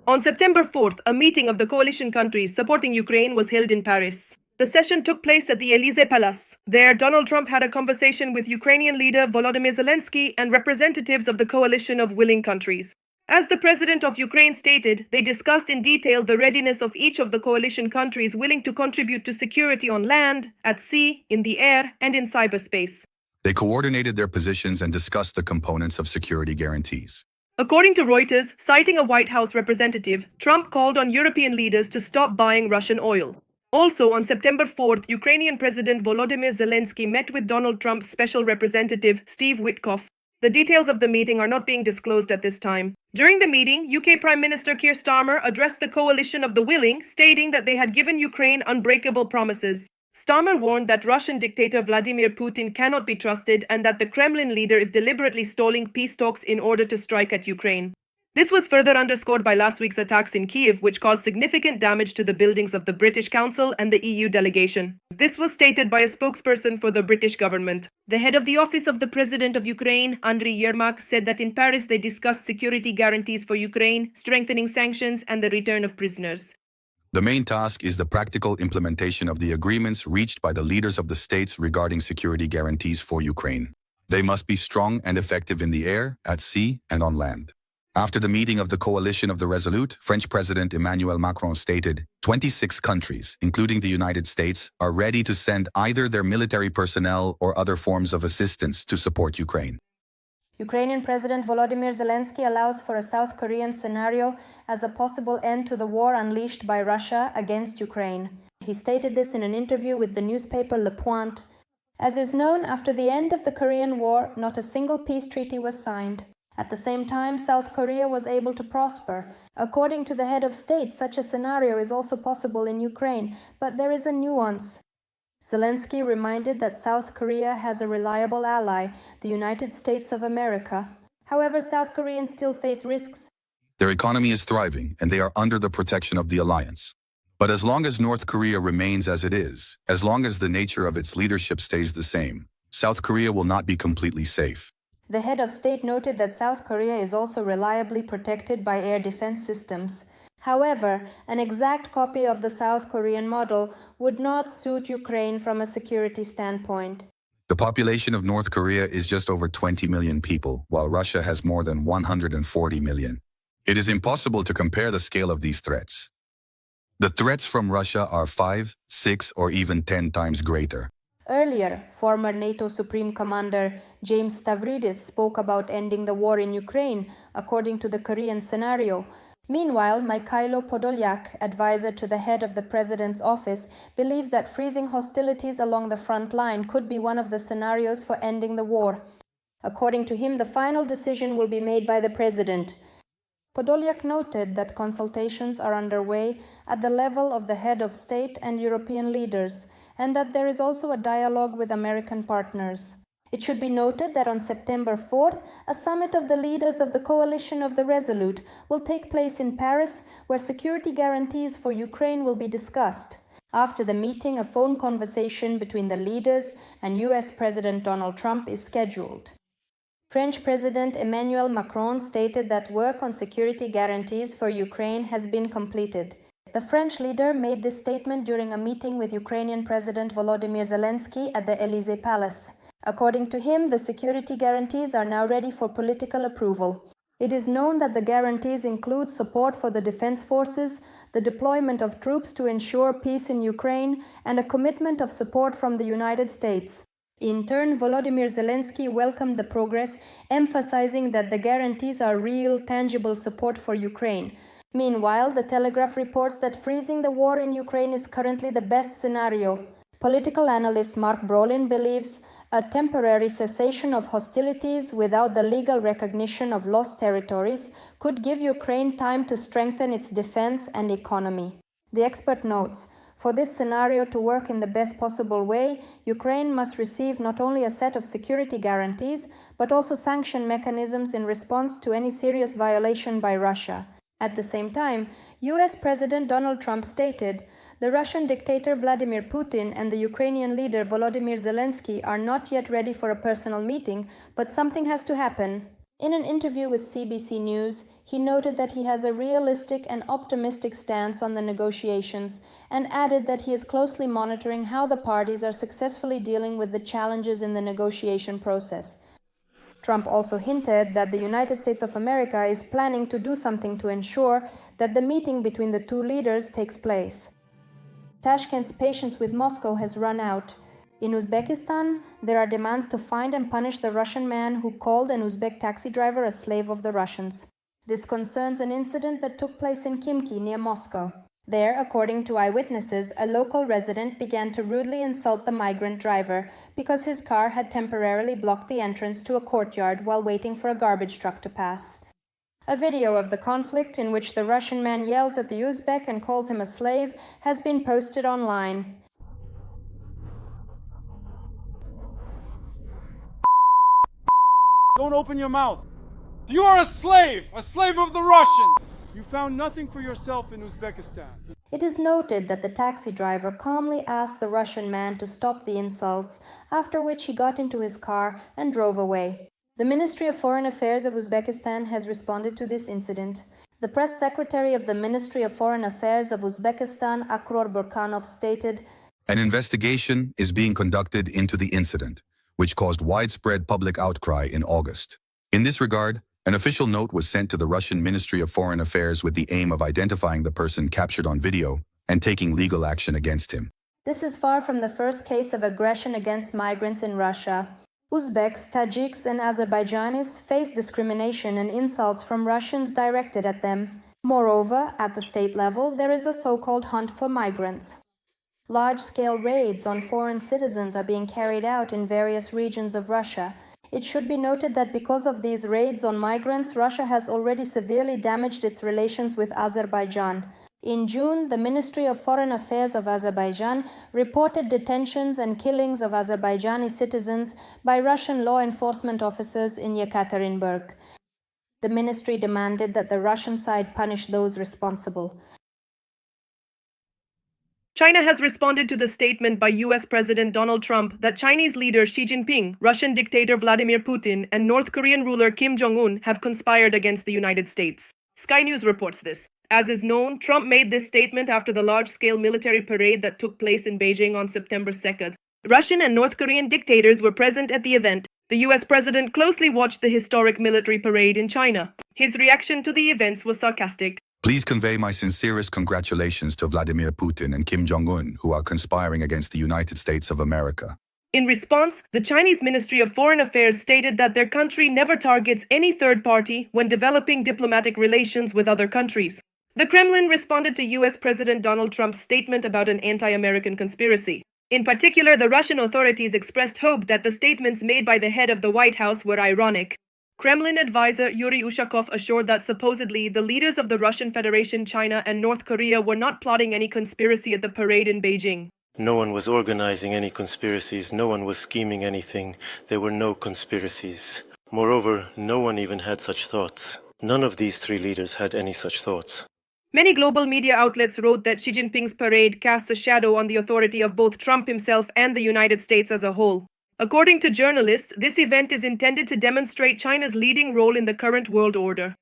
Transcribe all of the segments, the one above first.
On September 4th, a meeting of the coalition countries supporting Ukraine was held in Paris. The session took place at the Élysée Palace. There, Donald Trump had a conversation with Ukrainian leader Volodymyr Zelenskyy and representatives of the coalition of willing countries. As the president of Ukraine stated, they discussed in detail the readiness of each of the coalition countries willing to contribute to security on land, at sea, in the air, and in cyberspace. They coordinated their positions and discussed the components of security guarantees. According to Reuters, citing a White House representative, Trump called on European leaders to stop buying Russian oil. Also, on September 4th, Ukrainian President Volodymyr Zelenskyy met with Donald Trump's special representative, Steve Witkoff. The details of the meeting are not being disclosed at this time. During the meeting, UK Prime Minister Keir Starmer addressed the coalition of the willing, stating that they had given Ukraine unbreakable promises. Starmer warned that Russian dictator Vladimir Putin cannot be trusted and that the Kremlin leader is deliberately stalling peace talks in order to strike at Ukraine. This was further underscored by last week's attacks in Kyiv, which caused significant damage to the buildings of the British Council and the EU delegation. This was stated by a spokesperson for the British government. The head of the Office of the President of Ukraine, Andriy Yermak, said that in Paris they discussed security guarantees for Ukraine, strengthening sanctions, and the return of prisoners. The main task is the practical implementation of the agreements reached by the leaders of the states regarding security guarantees for Ukraine. They must be strong and effective in the air, at sea, and on land. After the meeting of the coalition of the Resolute, French President Emmanuel Macron stated, 26 countries, including the United States, are ready to send either their military personnel or other forms of assistance to support Ukraine. Ukrainian President Volodymyr Zelenskyy allows for a South Korean scenario as a possible end to the war unleashed by Russia against Ukraine. He stated this in an interview with the newspaper Le Point. As is known, after the end of the Korean War, not a single peace treaty was signed. At the same time, South Korea was able to prosper. According to the head of state, such a scenario is also possible in Ukraine, but there is a nuance. Zelenskyy reminded that South Korea has a reliable ally, the United States of America. However, South Koreans still face risks. Their economy is thriving, and they are under the protection of the alliance. But as long as North Korea remains as it is, as long as the nature of its leadership stays the same, South Korea will not be completely safe. The head of state noted that South Korea is also reliably protected by air defense systems. However, an exact copy of the South Korean model would not suit Ukraine from a security standpoint. The population of North Korea is just over 20 million people, while Russia has more than 140 million. It is impossible to compare the scale of these threats. The threats from Russia are 5, 6, or even 10 times greater. Earlier, former NATO Supreme Commander James Stavridis spoke about ending the war in Ukraine according to the Korean scenario. Meanwhile, Mikhailo Podolyak, advisor to the head of the president's office, believes that freezing hostilities along the front line could be one of the scenarios for ending the war. According to him, the final decision will be made by the president. Podolyak noted that consultations are underway at the level of the head of state and European leaders, and that there is also a dialogue with American partners. It should be noted that on September 4th, a summit of the leaders of the coalition of the Resolute will take place in Paris, where security guarantees for Ukraine will be discussed. After the meeting, a phone conversation between the leaders and US President Donald Trump is scheduled. French President Emmanuel Macron stated that work on security guarantees for Ukraine has been completed. The French leader made this statement during a meeting with Ukrainian President Volodymyr Zelenskyy at the Élysée Palace. According to him, the security guarantees are now ready for political approval. It is known that the guarantees include support for the defense forces, the deployment of troops to ensure peace in Ukraine, and a commitment of support from the United States. In turn, Volodymyr Zelenskyy welcomed the progress, emphasizing that the guarantees are real, tangible support for Ukraine. Meanwhile, The Telegraph reports that freezing the war in Ukraine is currently the best scenario. Political analyst Mark Brolin believes a temporary cessation of hostilities without the legal recognition of lost territories could give Ukraine time to strengthen its defense and economy. The expert notes, for this scenario to work in the best possible way, Ukraine must receive not only a set of security guarantees, but also sanction mechanisms in response to any serious violation by Russia. At the same time, US President Donald Trump stated, the Russian dictator Vladimir Putin and the Ukrainian leader Volodymyr Zelenskyy are not yet ready for a personal meeting, but something has to happen. In an interview with CBC News, He noted that he has a realistic and optimistic stance on the negotiations and added that he is closely monitoring how the parties are successfully dealing with the challenges in the negotiation process. Trump also hinted that the United States of America is planning to do something to ensure that the meeting between the two leaders takes place. Tashkent's patience with Moscow has run out. In Uzbekistan, there are demands to find and punish the Russian man who called an Uzbek taxi driver a slave of the Russians. This concerns an incident that took place in Khimki, near Moscow. There, according to eyewitnesses, a local resident began to rudely insult the migrant driver because his car had temporarily blocked the entrance to a courtyard while waiting for a garbage truck to pass. A video of the conflict, in which the Russian man yells at the Uzbek and calls him a slave, has been posted online. Don't open your mouth. You are a slave of the Russian. You found nothing for yourself in Uzbekistan. It is noted that the taxi driver calmly asked the Russian man to stop the insults, after which he got into his car and drove away. The Ministry of Foreign Affairs of Uzbekistan has responded to this incident. The press secretary of the Ministry of Foreign Affairs of Uzbekistan, Akror Burkanov, stated, An investigation is being conducted into the incident, which caused widespread public outcry in August. In this regard, an official note was sent to the Russian Ministry of Foreign Affairs with the aim of identifying the person captured on video and taking legal action against him. This is far from the first case of aggression against migrants in Russia. Uzbeks, Tajiks, and Azerbaijanis face discrimination and insults from Russians directed at them. Moreover, at the state level, there is a so-called hunt for migrants. Large-scale raids on foreign citizens are being carried out in various regions of Russia. It should be noted that because of these raids on migrants, Russia has already severely damaged its relations with Azerbaijan. In June, the Ministry of Foreign Affairs of Azerbaijan reported detentions and killings of Azerbaijani citizens by Russian law enforcement officers in Yekaterinburg. The ministry demanded that the Russian side punish those responsible. China has responded to the statement by US President Donald Trump that Chinese leader Xi Jinping, Russian dictator Vladimir Putin, and North Korean ruler Kim Jong-un have conspired against the United States. Sky News reports this. As is known, Trump made this statement after the large-scale military parade that took place in Beijing on September 2nd. Russian and North Korean dictators were present at the event. The US president closely watched the historic military parade in China. His reaction to the events was sarcastic. Please convey my sincerest congratulations to Vladimir Putin and Kim Jong-un, who are conspiring against the United States of America. In response, the Chinese Ministry of Foreign Affairs stated that their country never targets any third party when developing diplomatic relations with other countries. The Kremlin responded to US President Donald Trump's statement about an anti-American conspiracy. In particular, the Russian authorities expressed hope that the statements made by the head of the White House were ironic. Kremlin advisor Yuri Ushakov assured that supposedly the leaders of the Russian Federation, China, and North Korea were not plotting any conspiracy at the parade in Beijing. No one was organizing any conspiracies, no one was scheming anything, there were no conspiracies. Moreover, no one even had such thoughts. None of these three leaders had any such thoughts. Many global media outlets wrote that Xi Jinping's parade casts a shadow on the authority of both Trump himself and the United States as a whole. According to journalists, this event is intended to demonstrate China's leading role in the current world order.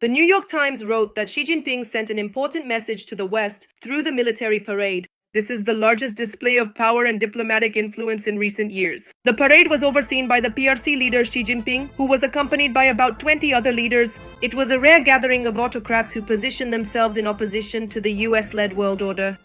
The New York Times wrote that Xi Jinping sent an important message to the West through the military parade. This is the largest display of power and diplomatic influence in recent years. The parade was overseen by the PRC leader Xi Jinping, who was accompanied by about 20 other leaders. It was a rare gathering of autocrats who positioned themselves in opposition to the US-led world order.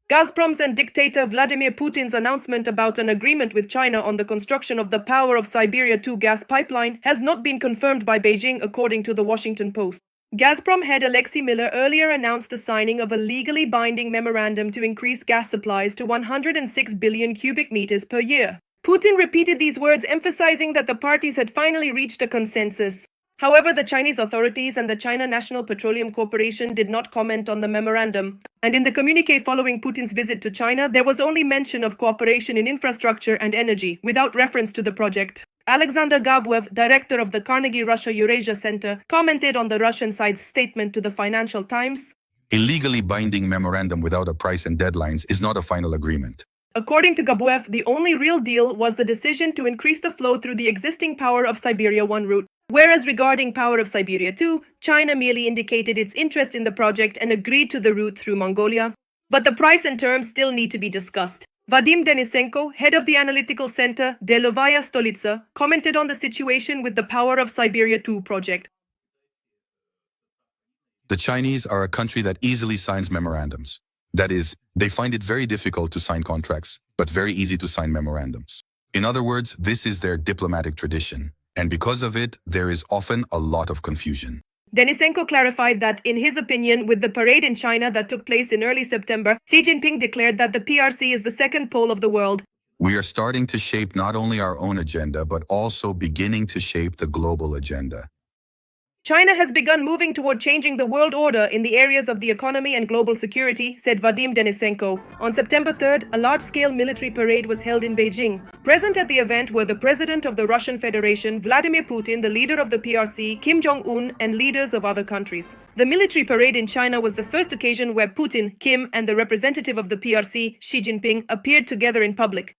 Gazprom's and dictator Vladimir Putin's announcement about an agreement with China on the construction of the Power of Siberia-2 gas pipeline has not been confirmed by Beijing, according to the Washington Post. Gazprom head Alexei Miller earlier announced the signing of a legally binding memorandum to increase gas supplies to 106 billion cubic meters per year. Putin repeated these words, emphasizing that the parties had finally reached a consensus. However, the Chinese authorities and the China National Petroleum Corporation did not comment on the memorandum. And in the communique following Putin's visit to China, there was only mention of cooperation in infrastructure and energy, without reference to the project. Alexander Gabuev, director of the Carnegie Russia Eurasia Center, commented on the Russian side's statement to the Financial Times. A legally binding memorandum without a price and deadlines is not a final agreement. According to Gabuev, the only real deal was the decision to increase the flow through the existing Power of Siberia-1 route. Whereas regarding Power of Siberia-2, China merely indicated its interest in the project and agreed to the route through Mongolia. But the price and terms still need to be discussed. Vadim Denisenko, head of the analytical center Delovaya Stolitsa, commented on the situation with the Power of Siberia-2 project. The Chinese are a country that easily signs memorandums. That is, they find it very difficult to sign contracts, but very easy to sign memorandums. In other words, this is their diplomatic tradition. And because of it, there is often a lot of confusion. Denisenko clarified that, in his opinion, with the parade in China that took place in early September, Xi Jinping declared that the PRC is the second pole of the world. We are starting to shape not only our own agenda, but also beginning to shape the global agenda. China has begun moving toward changing the world order in the areas of the economy and global security, said Vadim Denisenko. On September 3rd, a large-scale military parade was held in Beijing. Present at the event were the President of the Russian Federation, Vladimir Putin, the leader of the PRC, Kim Jong-un, and leaders of other countries. The military parade in China was the first occasion where Putin, Kim, and the representative of the PRC, Xi Jinping, appeared together in public.